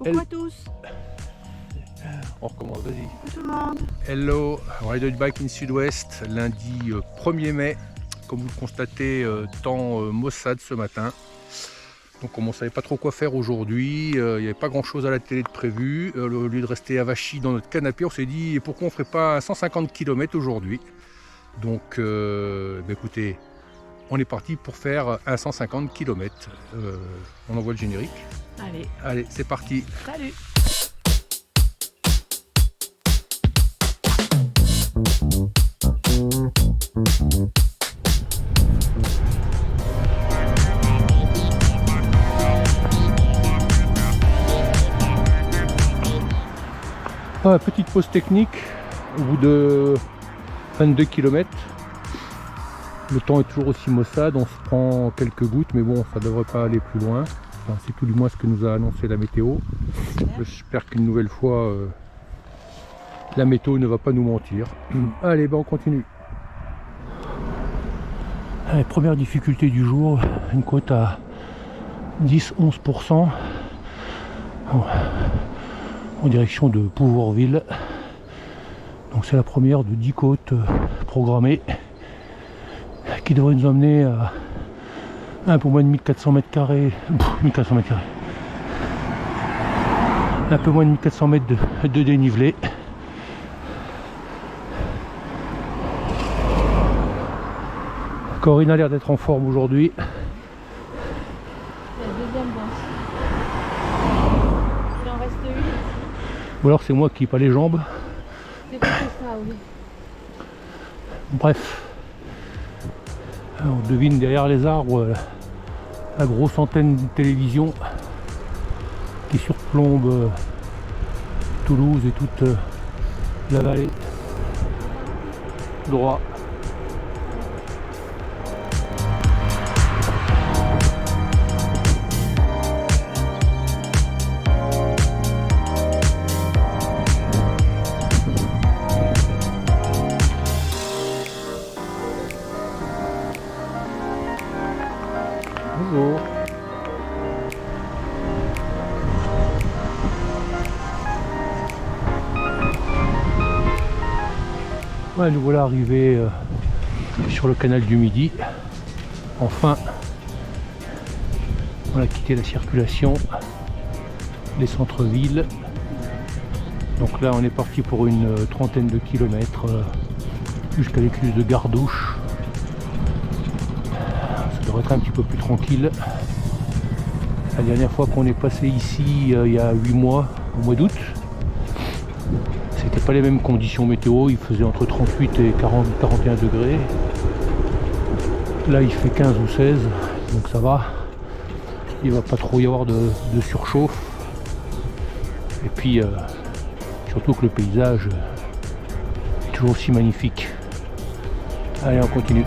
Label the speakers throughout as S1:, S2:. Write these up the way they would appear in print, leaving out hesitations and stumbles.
S1: Coucou à tous.
S2: On recommence, vas-y.
S1: Coucou tout le monde.
S2: Hello, Ride Bike in Sud-Ouest, lundi 1er mai. Comme vous le constatez, temps maussade ce matin. Donc on ne savait pas trop quoi faire aujourd'hui, il n'y avait pas grand chose à la télé de prévu. Au lieu de rester avachis dans notre canapé, on s'est dit pourquoi on ne ferait pas 150 km aujourd'hui. Donc écoutez, on est parti pour faire un 150 km. On envoie le générique. Allez, c'est parti.
S1: Salut.
S2: Petite pause technique au bout de 22 km. Le temps est toujours aussi maussade, on se prend quelques gouttes, mais bon, ça devrait pas aller plus loin. Enfin, c'est tout du moins ce que nous a annoncé la météo. J'espère qu'une nouvelle fois, la météo ne va pas nous mentir. Allez, on continue. Allez, première difficulté du jour, une côte à 10-11%. En direction de Pouvourville. Donc c'est la première de 10 côtes programmées qui devrait nous emmener à un peu moins de 1400 mètres carrés. 1400 mètres carrés. Un peu moins de 1400 mètres de dénivelé. Corinne a l'air d'être en forme aujourd'hui.
S1: La deuxième danse. Il en reste une.
S2: Ou alors c'est moi qui n'ai pas les jambes.
S1: C'est plutôt ça, oui.
S2: Bref. On devine derrière les arbres la grosse antenne de télévision qui surplombe Toulouse et toute la vallée. Droit. Bonjour. Ouais, nous voilà arrivés sur le canal du Midi. Enfin, on a quitté la circulation, les centres-villes. Donc là, on est parti pour une trentaine de kilomètres jusqu'à l'écluse de Gardouche. Ça devrait être un petit peu plus tranquille. La dernière fois qu'on est passé ici, il y a 8 mois, au mois d'août, c'était pas les mêmes conditions météo, il faisait entre 38 et 40-41 degrés. Là il fait 15 ou 16, donc ça va. Il va pas trop y avoir de surchauffe. Et puis surtout que le paysage est toujours aussi magnifique. Allez, on continue.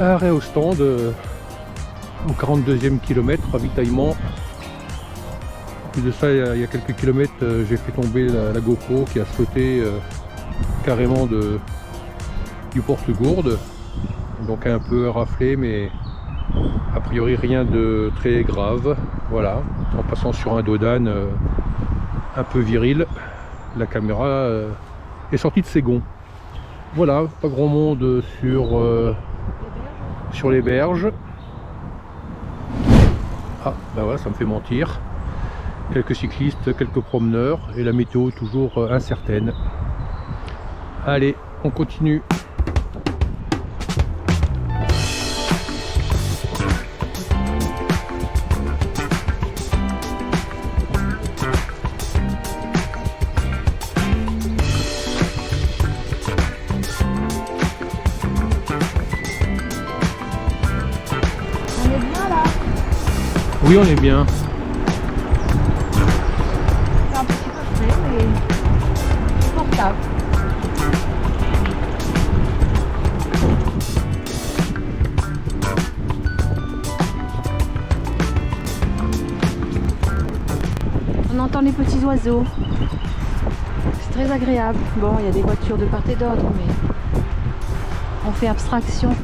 S2: Arrêt au stand au 42e kilomètre, ravitaillement. En plus de ça, il y a quelques kilomètres, j'ai fait tomber la GoPro qui a sauté carrément du porte-gourde. Donc un peu raflé, mais a priori rien de très grave. Voilà, en passant sur un dos d'âne un peu viril, la caméra est sortie de ses gonds. Voilà, pas grand monde sur les berges. Ah, bah ouais, ça me fait mentir. Quelques cyclistes, quelques promeneurs et la météo toujours incertaine. Allez, on continue. Oui, on est bien.
S1: C'est un petit peu frais, mais confortable. On entend les petits oiseaux. C'est très agréable. Bon, il y a des voitures de part et d'autre, mais On fait abstraction.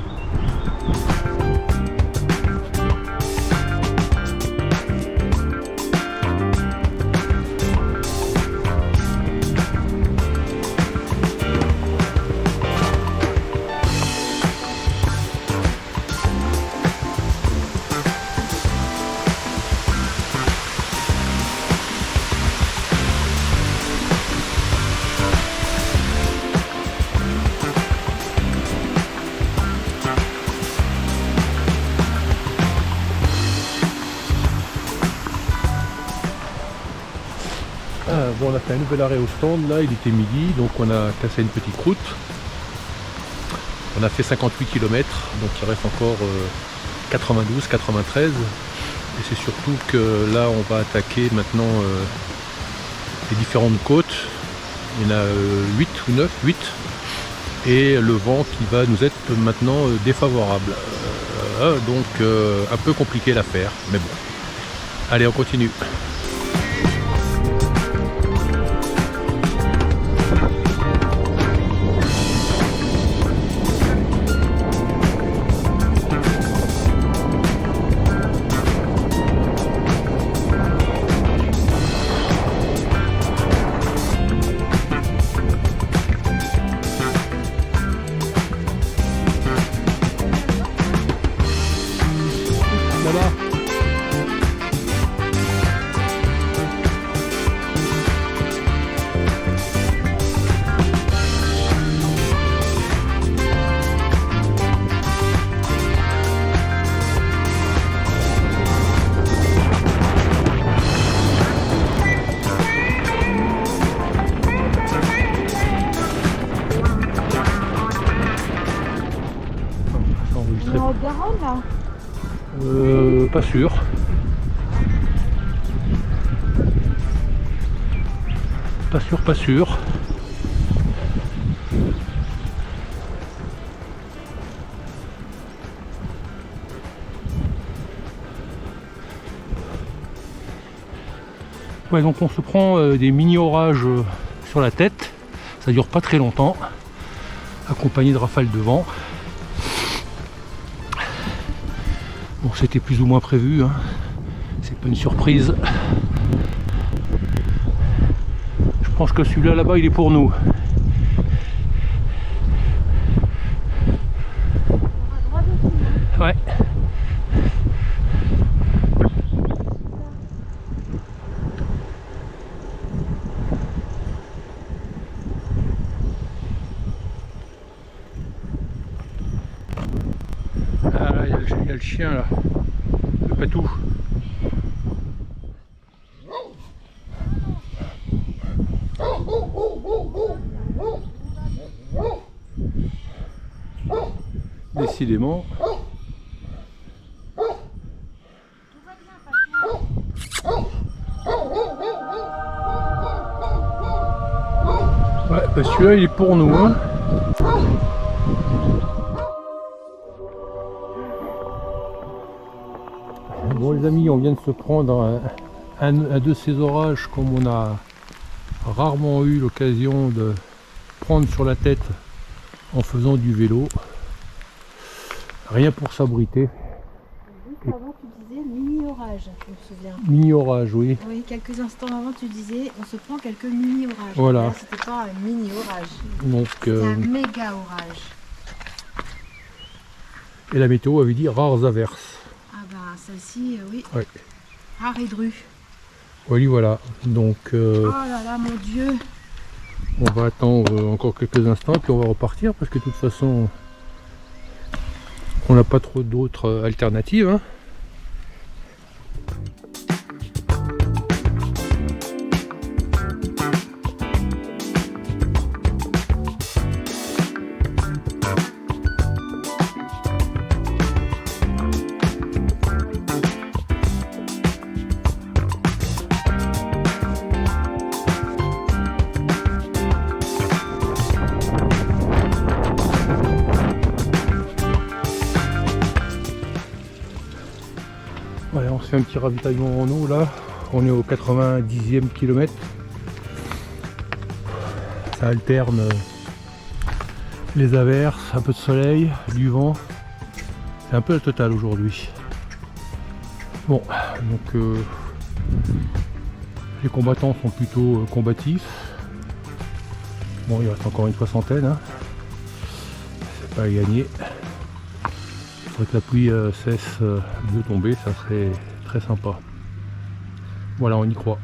S2: Bon, on a fait un nouvel arrêt au stand, là il était midi, donc on a cassé une petite croûte. On a fait 58 km, donc il reste encore 92, 93. Et c'est surtout que là on va attaquer maintenant les différentes côtes. Il y en a 8 ou 9, 8. Et le vent qui va nous être maintenant défavorable. Donc un peu compliqué l'affaire, mais bon. Allez, on continue. Là-bas.
S1: On est en Garonne là.
S2: Pas sûr. Pas sûr. Ouais, donc on se prend des mini-orages sur la tête. Ça dure pas très longtemps. Accompagné de rafales de vent. Bon, c'était plus ou moins prévu, hein. C'est pas une surprise. Je pense que celui-là là-bas il est pour nous. Ouais. Ah, il y a le chien là, le patou. Décidément. Ouais, bah celui-là il est pour nous, hein. Bon les amis, on vient de se prendre un de ces orages comme on a rarement eu l'occasion de prendre sur la tête en faisant du vélo. Rien pour s'abriter.
S1: Juste avant tu disais mini-orage, je me souviens.
S2: Mini-orage, oui.
S1: Oui, quelques instants avant tu disais on se prend quelques mini-orages.
S2: Voilà.
S1: Là, c'était pas un mini-orage,
S2: Donc,
S1: c'était un méga-orage.
S2: et la météo avait dit rares averses.
S1: Ah bah celle-ci, oui.
S2: Ouais.
S1: Rare et dru.
S2: Oui, voilà. Donc
S1: Oh là là, mon Dieu.
S2: on va attendre encore quelques instants puis on va repartir parce que de toute façon on n'a pas trop d'autres alternatives, hein. Voilà, on se fait un petit ravitaillement en eau là, on est au 90e kilomètre. Ça alterne les averses, un peu de soleil, du vent. C'est un peu la totale aujourd'hui. Bon, donc les combattants sont plutôt combatifs. Bon, il reste encore une soixantaine, hein. C'est pas à gagner. Il faudrait que la pluie cesse de tomber, ça serait très sympa. Voilà, on y croit.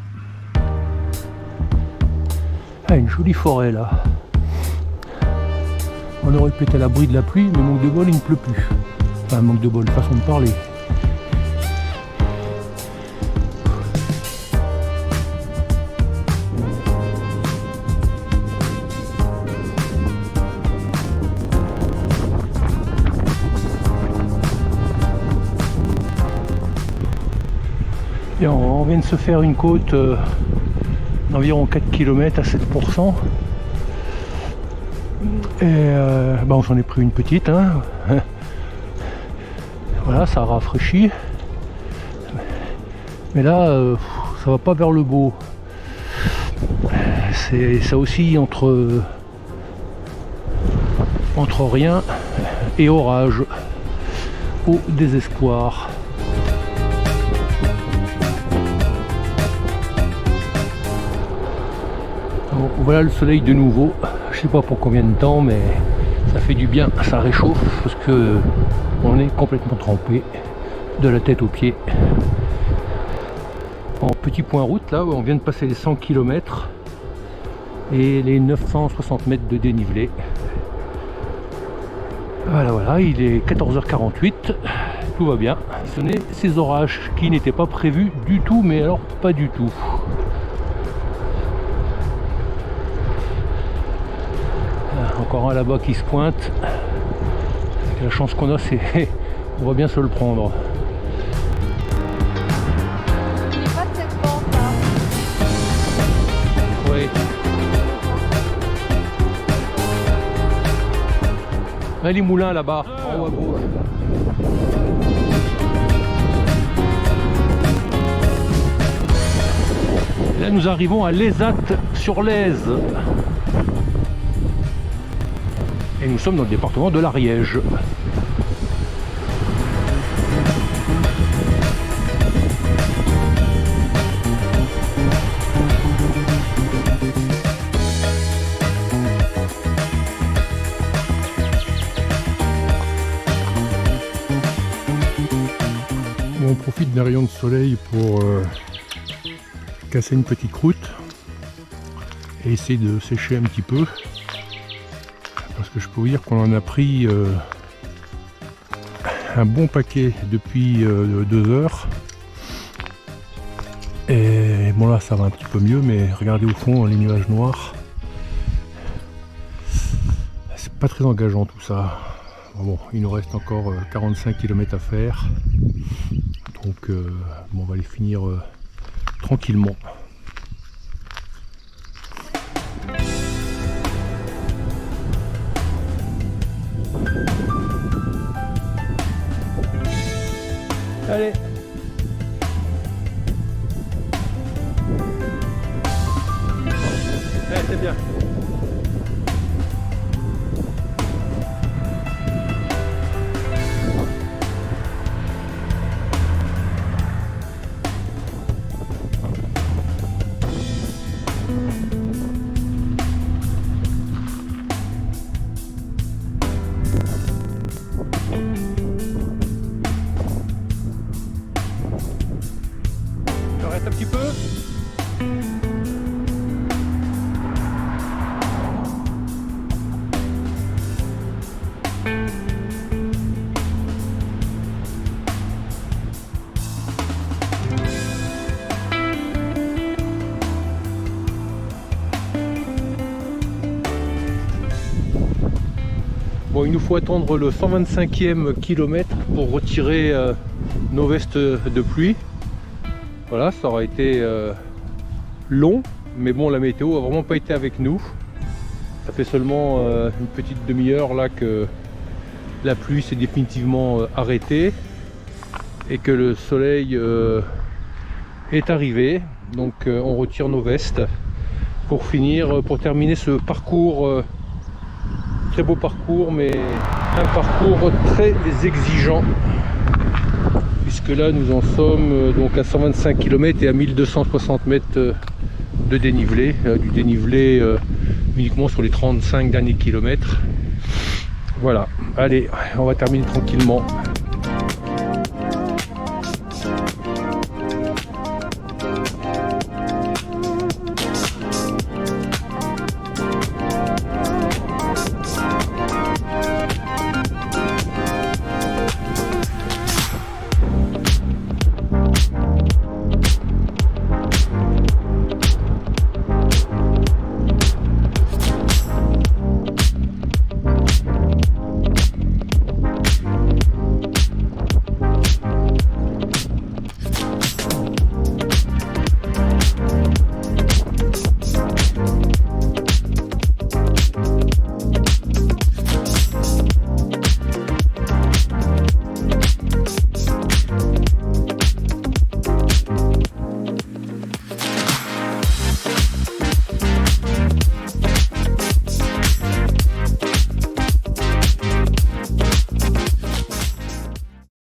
S2: Ah, une jolie forêt là. On aurait pu être à l'abri de la pluie, mais manque de bol, il ne pleut plus. Enfin, manque de bol, façon de parler. Et on vient de se faire une côte d'environ 4 km à 7%. Et on s'en est pris une petite, hein. Voilà, ça rafraîchit. Mais là, ça va pas vers le beau. Ça oscille entre rien et orage. Au désespoir. Donc, voilà le soleil de nouveau. Je sais pas pour combien de temps, mais ça fait du bien, ça réchauffe parce que on est complètement trempé de la tête aux pieds. En petit point route là, on vient de passer les 100 km et les 960 mètres de dénivelé. Voilà, il est 14h48, tout va bien. Ce n'est ces orages qui n'étaient pas prévus du tout, mais alors pas du tout. Encore un là-bas qui se pointe. La chance qu'on a, c'est on va bien se le prendre.
S1: Il n'est pas de cette pente là.
S2: Oui. Là, les moulins là-bas, en haut à gauche. Là, nous arrivons à Lézat-sur-Lèze. Et nous sommes dans le département de l'Ariège. On profite d'un rayon de soleil pour casser une petite croûte et essayer de sécher un petit peu. Parce que je peux vous dire qu'on en a pris un bon paquet depuis 2 heures. Et bon là ça va un petit peu mieux, mais regardez au fond les nuages noirs. C'est pas très engageant tout ça. Bon, il nous reste encore 45 km à faire. Donc on va les finir tranquillement. Allez. Ouais, c'est bien. Un petit peu. Bon, il nous faut attendre le 125e kilomètre pour retirer nos vestes de pluie. Voilà, ça aura été long, mais bon, la météo a vraiment pas été avec nous. Ça fait seulement une petite demi-heure là que la pluie s'est définitivement arrêtée et que le soleil est arrivé. Donc on retire nos vestes pour terminer ce parcours très beau parcours, mais un parcours très exigeant, puisque là nous en sommes donc à 125 km et à 1260 mètres de dénivelé, du dénivelé uniquement sur les 35 derniers kilomètres. Voilà, allez, on va terminer tranquillement.